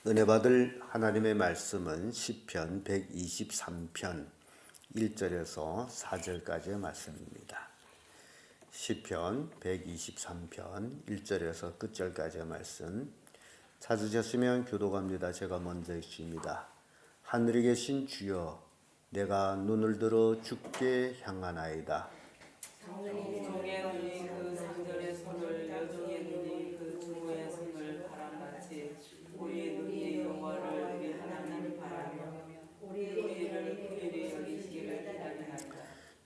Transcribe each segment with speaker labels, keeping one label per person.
Speaker 1: 은혜 받을 하나님의 말씀은 시편 123편 1절에서 4절까지의 말씀입니다. 시편 123편 1절에서 끝절까지의 말씀 찾으셨으면 교독합니다. 제가 먼저 읽습니다. 하늘에 계신 주여, 내가 눈을 들어 주께 향하나이다.
Speaker 2: 종의 눈이 그 성전의 손을, 여종의 눈이 그 주의 손을 바람같이 우리의 눈이 여호와를 우리 하나님을 바라며 우리를 긍휼히 여기시기를 기다리나이다.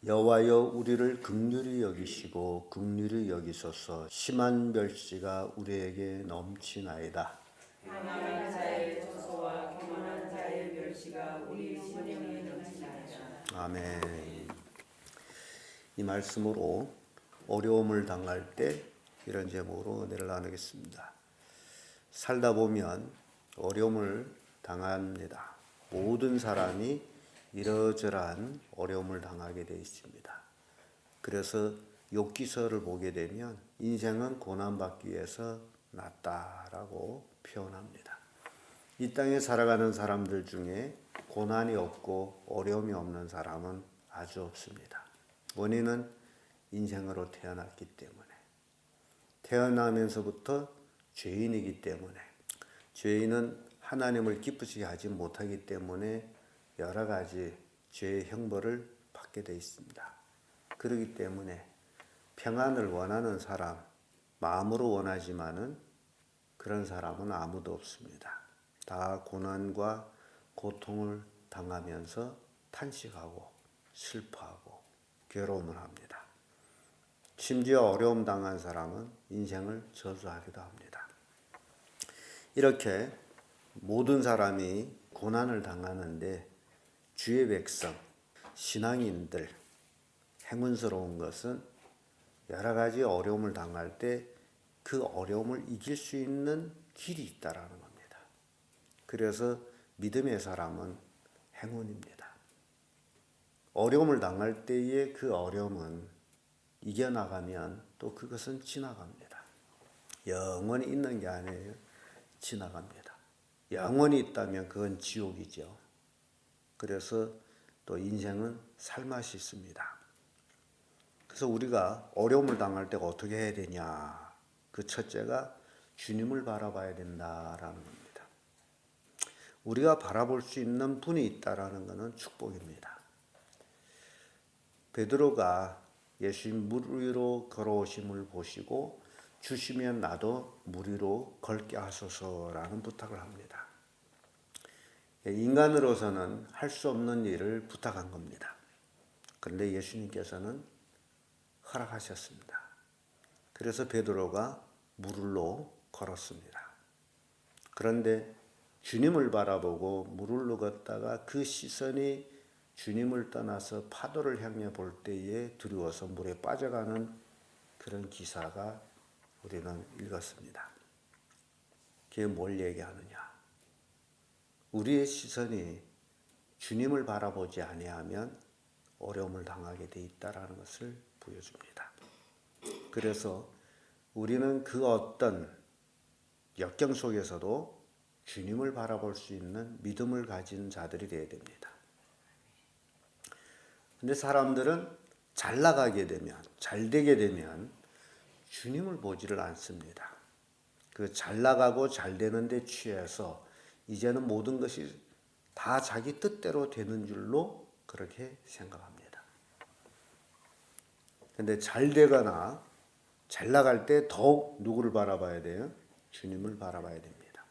Speaker 1: 여호와여, 우리를 긍휼히 여기시고 긍휼히 여기소서. 심한 멸시가 우리에게 넘치나이다.
Speaker 2: 교만한 자의 조소와 교만한 자의 멸시가 우리 심령에 넘치나이다.
Speaker 1: 아멘. 이 말씀으로 어려움을 당할 때 이런 제목으로 은혜를 나누겠습니다. 살다 보면 어려움을 당합니다. 모든 사람이 이러저러한 어려움을 당하게 되어 있습니다. 그래서 욥기서를 보게 되면 인생은 고난받기 위해서 났다라고 표현합니다. 이 땅에 살아가는 사람들 중에 고난이 없고 어려움이 없는 사람은 아주 없습니다. 원인은 인생으로 태어났기 때문에, 태어나면서부터 죄인이기 때문에, 죄인은 하나님을 기쁘시게 하지 못하기 때문에 여러 가지 죄의 형벌을 받게 되어 있습니다. 그렇기 때문에 평안을 원하는 사람, 마음으로 원하지만은 그런 사람은 아무도 없습니다. 다 고난과 고통을 당하면서 탄식하고 슬퍼하고 괴로움을 합니다. 심지어 어려움 당한 사람은 인생을 저주하기도 합니다. 이렇게 모든 사람이 고난을 당하는데 주의 백성, 신앙인들, 행운스러운 것은 여러 가지 어려움을 당할 때 그 어려움을 이길 수 있는 길이 있다라는 겁니다. 그래서 믿음의 사람은 행운입니다. 어려움을 당할 때의 그 어려움은 이겨나가면 또 그것은 지나갑니다. 영원히 있는 게 아니에요. 지나갑니다. 영원히 있다면 그건 지옥이죠. 그래서 또 인생은 살맛이 있습니다. 그래서 우리가 어려움을 당할 때 어떻게 해야 되냐? 그 첫째가 주님을 바라봐야 된다라는 겁니다. 우리가 바라볼 수 있는 분이 있다라는 것은 축복입니다. 베드로가 예수님 물 위로 걸어오심을 보시고 주시면 나도 물 위로 걸게 하소서라는 부탁을 합니다. 인간으로서는 할 수 없는 일을 부탁한 겁니다. 그런데 예수님께서는 허락하셨습니다. 그래서 베드로가 물 위로 걸었습니다. 그런데 주님을 바라보고 물 위로 걷다가 그 시선이 주님을 떠나서 파도를 향해 볼 때에 두려워서 물에 빠져가는 그런 기사가 우리는 읽었습니다. 그게 뭘 얘기하느냐? 우리의 시선이 주님을 바라보지 아니하면 어려움을 당하게 돼 있다라는 것을 보여줍니다. 그래서 우리는 그 어떤 역경 속에서도 주님을 바라볼 수 있는 믿음을 가진 자들이 되어야 됩니다. 근데 사람들은 잘 나가게 되면, 잘 되게 되면 주님을 보지를 않습니다. 그 잘 나가고 잘 되는 데 취해서 이제는 모든 것이 다 자기 뜻대로 되는 줄로 그렇게 생각합니다. 근데 잘 되거나 잘 나갈 때 더욱 누구를 바라봐야 돼요? 주님을 바라봐야 됩니다.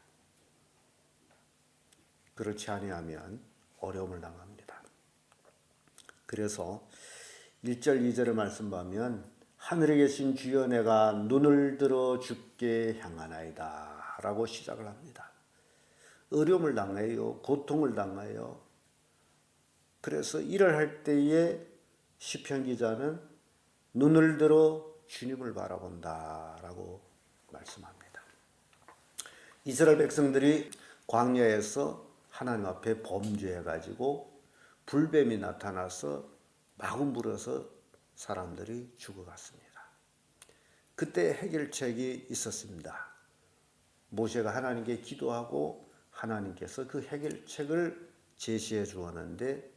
Speaker 1: 그렇지 아니하면 어려움을 당합니다. 그래서 1절 2절의 말씀 보면 하늘에 계신 주여, 내가 눈을 들어 주께 향하나이다 라고 시작을 합니다. 어려움을 당해요. 고통을 당해요. 그래서 일을 할 때에 시편 기자는 눈을 들어 주님을 바라본다라고 말씀합니다. 이스라엘 백성들이 광야에서 하나님 앞에 범죄해가지고 불뱀이 나타나서 마구 물어서 사람들이 죽어갔습니다. 그때 해결책이 있었습니다. 모세가 하나님께 기도하고 하나님께서 그 해결책을 제시해 주었는데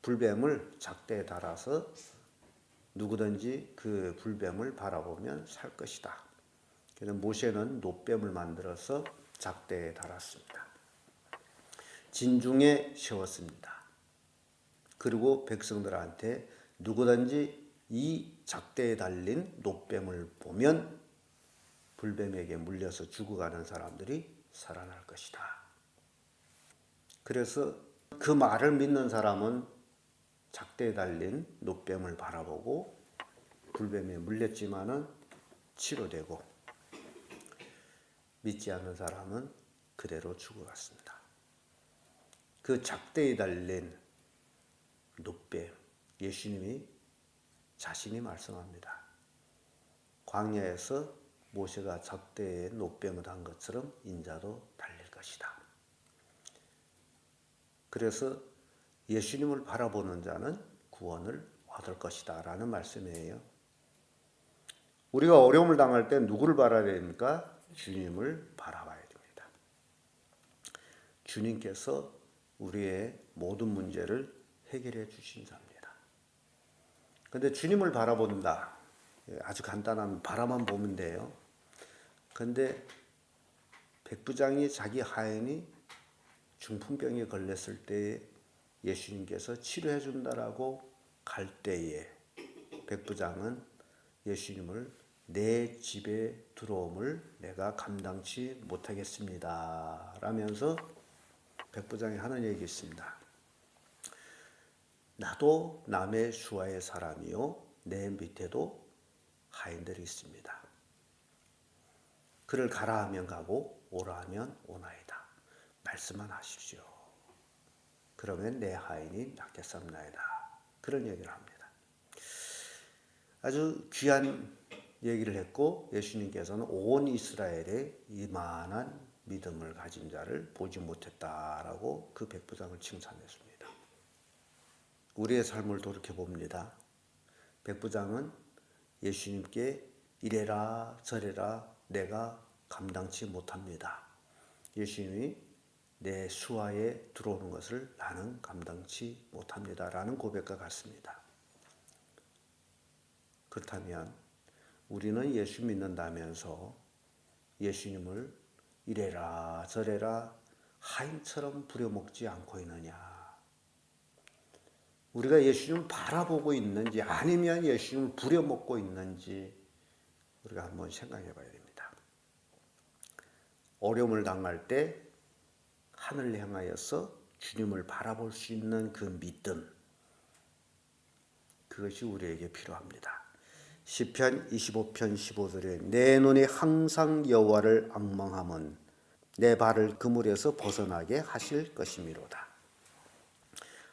Speaker 1: 불뱀을 작대에 달아서 누구든지 그 불뱀을 바라보면 살 것이다. 그래서 모세는 놋뱀을 만들어서 작대에 달았습니다. 진중에 세웠습니다. 그리고 백성들한테 누구든지 이 작대에 달린 놋뱀을 보면 불뱀에게 물려서 죽어가는 사람들이 살아날 것이다. 그래서 그 말을 믿는 사람은 작대에 달린 놋뱀을 바라보고 불뱀에 물렸지만은 치료되고, 믿지 않는 사람은 그대로 죽어갔습니다. 그 작대에 달린 놋뱀, 예수님이 자신이 말씀합니다. 광야에서 모세가 작대에 놋뱀을 한 것처럼 인자도 달릴 것이다. 그래서 예수님을 바라보는 자는 구원을 얻을 것이다 라는 말씀이에요. 우리가 어려움을 당할 때 누구를 바라야 됩니까? 주님을 바라봐야 됩니다. 주님께서 우리의 모든 문제를 해결해 주신 자입니다. 그런데 주님을 바라본다. 아주 간단한 바라만 보면 돼요. 그런데 백부장이 자기 하인이 중풍병에 걸렸을 때 예수님께서 치료해 준다라고 갈 때에 백부장은 예수님을 내 집에 들어옴을 내가 감당치 못하겠습니다 라면서 백부장이 하는 얘기 있습니다. 나도 남의 수하의 사람이요 내 밑에도 하인들이 있습니다. 그를 가라 하면 가고 오라 하면 오나이다. 말씀만 하십시오. 그러면 내 하인이 낫겠사옵나이다. 그런 얘기를 합니다. 아주 귀한 얘기를 했고 예수님께서는 온 이스라엘에 이만한 믿음을 가진 자를 보지 못했다라고 그 백부장을 칭찬했습니다. 우리의 삶을 돌이켜봅니다. 백부장은 예수님께 이래라 저래라 내가 감당치 못합니다. 예수님이 내 수하에 들어오는 것을 나는 감당치 못합니다 라는 고백과 같습니다. 그렇다면 우리는 예수 믿는다면서 예수님을 이래라 저래라 하인처럼 부려먹지 않고 있느냐? 우리가 예수님을 바라보고 있는지 아니면 예수님을 부려먹고 있는지 우리가 한번 생각해 봐야 됩니다. 어려움을 당할 때 하늘을 향하여서 주님을 바라볼 수 있는 그 믿음, 그것이 우리에게 필요합니다. 시편 25편 15절에 내 눈이 항상 여호와를 앙망함은 내 발을 그물에서 벗어나게 하실 것이미로다.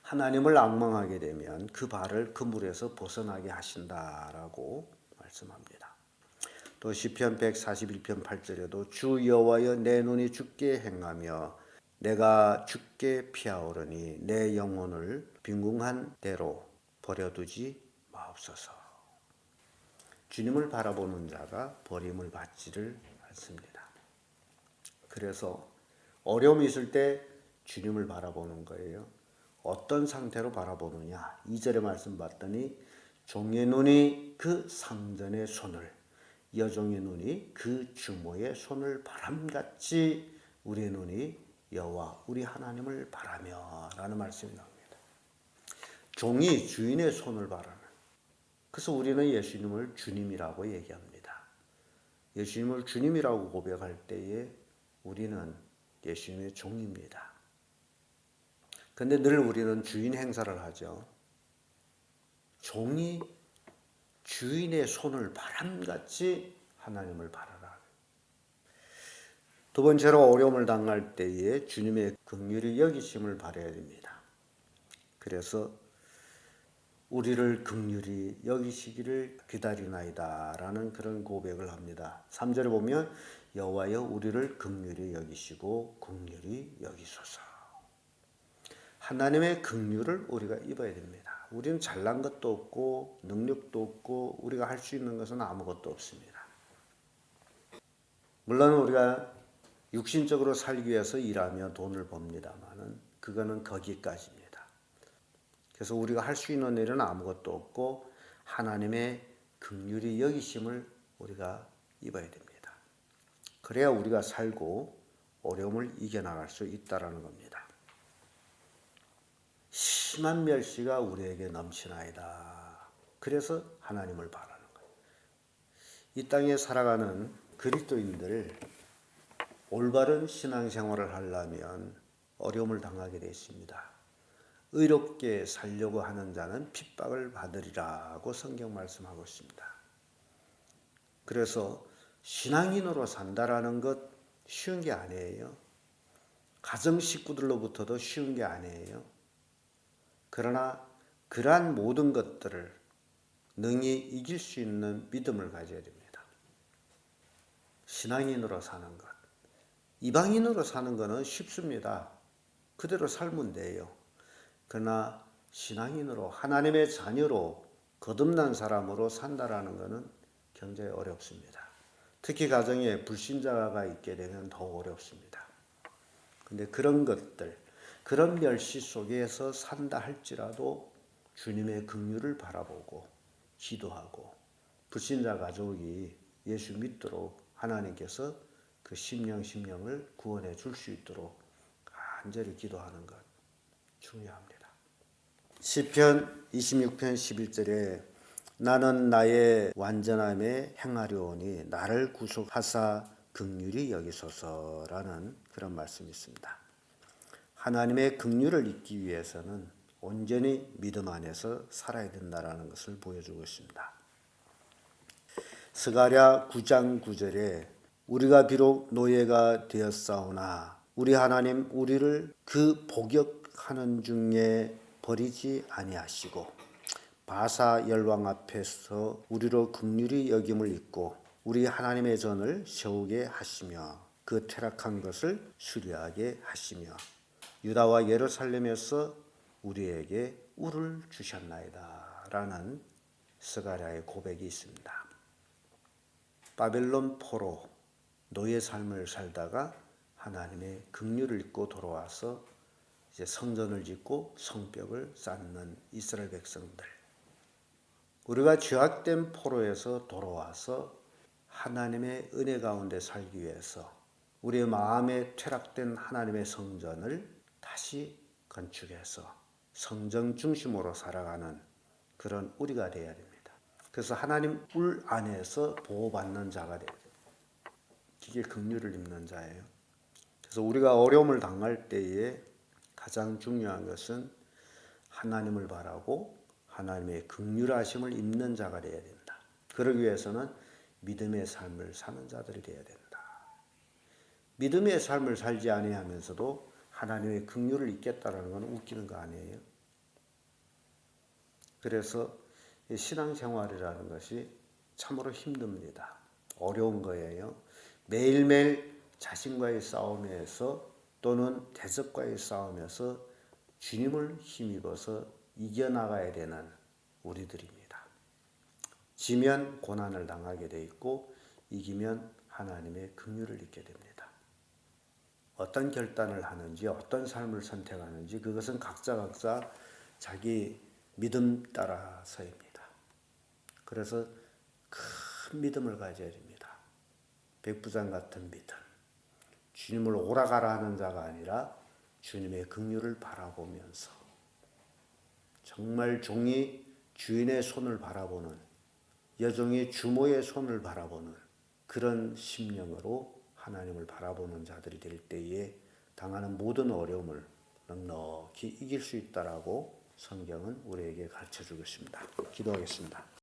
Speaker 1: 하나님을 앙망하게 되면 그 발을 그물에서 벗어나게 하신다라고 말씀합니다. 또 시편 141편 8절에도 주 여호와여 내 눈이 주께 행하며 내가 주께 피하오르니 내 영혼을 빈궁한 대로 버려두지 마옵소서. 주님을 바라보는 자가 버림을 받지를 않습니다. 그래서 어려움이 있을 때 주님을 바라보는 거예요. 어떤 상태로 바라보느냐? 2절의 말씀 봤더니 종의 눈이 그 상전의 손을 여종의 눈이 그 주모의 손을 바람같이 우리의 눈이 여호와 우리 하나님을 바라며 라는 말씀이 나옵니다. 종이 주인의 손을 바라는. 그래서 우리는 예수님을 주님이라고 얘기합니다. 예수님을 주님이라고 고백할 때에 우리는 예수님의 종입니다. 그런데 늘 우리는 주인 행사를 하죠. 종이 주인의 손을 바람같이 하나님을 바라라. 두 번째로 어려움을 당할 때에 주님의 긍휼히 여기심을 바라야 됩니다. 그래서 우리를 긍휼히 여기시기를 기다리나이다 라는 그런 고백을 합니다. 3절에 보면 여호와여 우리를 긍휼히 여기시고 긍휼히 여기소서. 하나님의 긍휼을 우리가 입어야 됩니다. 우리는 잘난 것도 없고 능력도 없고 우리가 할 수 있는 것은 아무것도 없습니다. 물론 우리가 육신적으로 살기 위해서 일하며 돈을 법니다마는 그거는 거기까지입니다. 그래서 우리가 할 수 있는 일은 아무것도 없고 하나님의 긍휼히 여기심을 우리가 입어야 됩니다. 그래야 우리가 살고 어려움을 이겨나갈 수 있다라는 겁니다. 심한 멸시가 우리에게 넘치나이다. 그래서 하나님을 바라는 거예요. 이 땅에 살아가는 그리스도인들 올바른 신앙생활을 하려면 어려움을 당하게 되어 있습니다. 의롭게 살려고 하는 자는 핍박을 받으리라고 성경 말씀하고 있습니다. 그래서 신앙인으로 산다라는 것 쉬운 게 아니에요. 가정 식구들로부터도 쉬운 게 아니에요. 그러나 그러한 모든 것들을 능히 이길 수 있는 믿음을 가져야 됩니다. 신앙인으로 사는 것. 이방인으로 사는 것은 쉽습니다. 그대로 살면 돼요. 그러나 신앙인으로 하나님의 자녀로 거듭난 사람으로 산다라는 것은 굉장히 어렵습니다. 특히 가정에 불신자가 있게 되면 더 어렵습니다. 근데 그런 것들, 그런 멸시 속에서 산다 할지라도 주님의 긍휼을 바라보고 기도하고 불신자 가족이 예수 믿도록 하나님께서 그 심령을 구원해 줄 수 있도록 간절히 기도하는 것 중요합니다. 시편 26편 11절에 나는 나의 완전함에 행하려오니 나를 구속하사 긍휼히 여기소서라는 그런 말씀이 있습니다. 하나님의 긍휼을 잊기 위해서는 온전히 믿음 안에서 살아야 된다는 것을 보여주고 있습니다. 스가랴 9장 9절에 우리가 비록 노예가 되었사오나 우리 하나님 우리를 그 복역하는 중에 버리지 아니하시고 바사 열왕 앞에서 우리로 긍휼히 여김을 잊고 우리 하나님의 전을 세우게 하시며 그 퇴락한 것을 수리하게 하시며 유다와 예루살렘에서 우리에게 울을 주셨나이다 라는 스가랴의 고백이 있습니다. 바벨론 포로 노예 삶을 살다가 하나님의 긍휼을 잊고 돌아와서 이제 성전을 짓고 성벽을 쌓는 이스라엘 백성들. 우리가 죄악된 포로에서 돌아와서 하나님의 은혜 가운데 살기 위해서 우리의 마음에 퇴락된 하나님의 성전을 다시 건축해서 성전 중심으로 살아가는 그런 우리가 되어야 됩니다. 그래서 하나님 울 안에서 보호받는 자가 되어야 됩니다. 이게 긍휼을 입는 자예요. 그래서 우리가 어려움을 당할 때에 가장 중요한 것은 하나님을 바라고 하나님의 긍휼하심을 입는 자가 되어야 된다. 그러기 위해서는 믿음의 삶을 사는 자들이 되어야 된다. 믿음의 삶을 살지 아니하면서도 하나님의 긍휼을 잊겠다라는 건 웃기는 거 아니에요. 그래서 신앙생활이라는 것이 참으로 힘듭니다. 어려운 거예요. 매일매일 자신과의 싸움에서 또는 대적과의 싸움에서 주님을 힘입어서 이겨나가야 되는 우리들입니다. 지면 고난을 당하게 돼 있고 이기면 하나님의 긍휼을 잊게 됩니다. 어떤 결단을 하는지 어떤 삶을 선택하는지 그것은 각자 자기 믿음 따라서입니다. 그래서 큰 믿음을 가져야 됩니다. 백부장 같은 믿음. 주님을 오라가라 하는 자가 아니라 주님의 긍휼을 바라보면서 정말 종이 주인의 손을 바라보는 여종이 주모의 손을 바라보는 그런 심령으로 하나님을 바라보는 자들이 될 때에 당하는 모든 어려움을 넉넉히 이길 수 있다라고 성경은 우리에게 가르쳐주고 있습니다. 기도하겠습니다.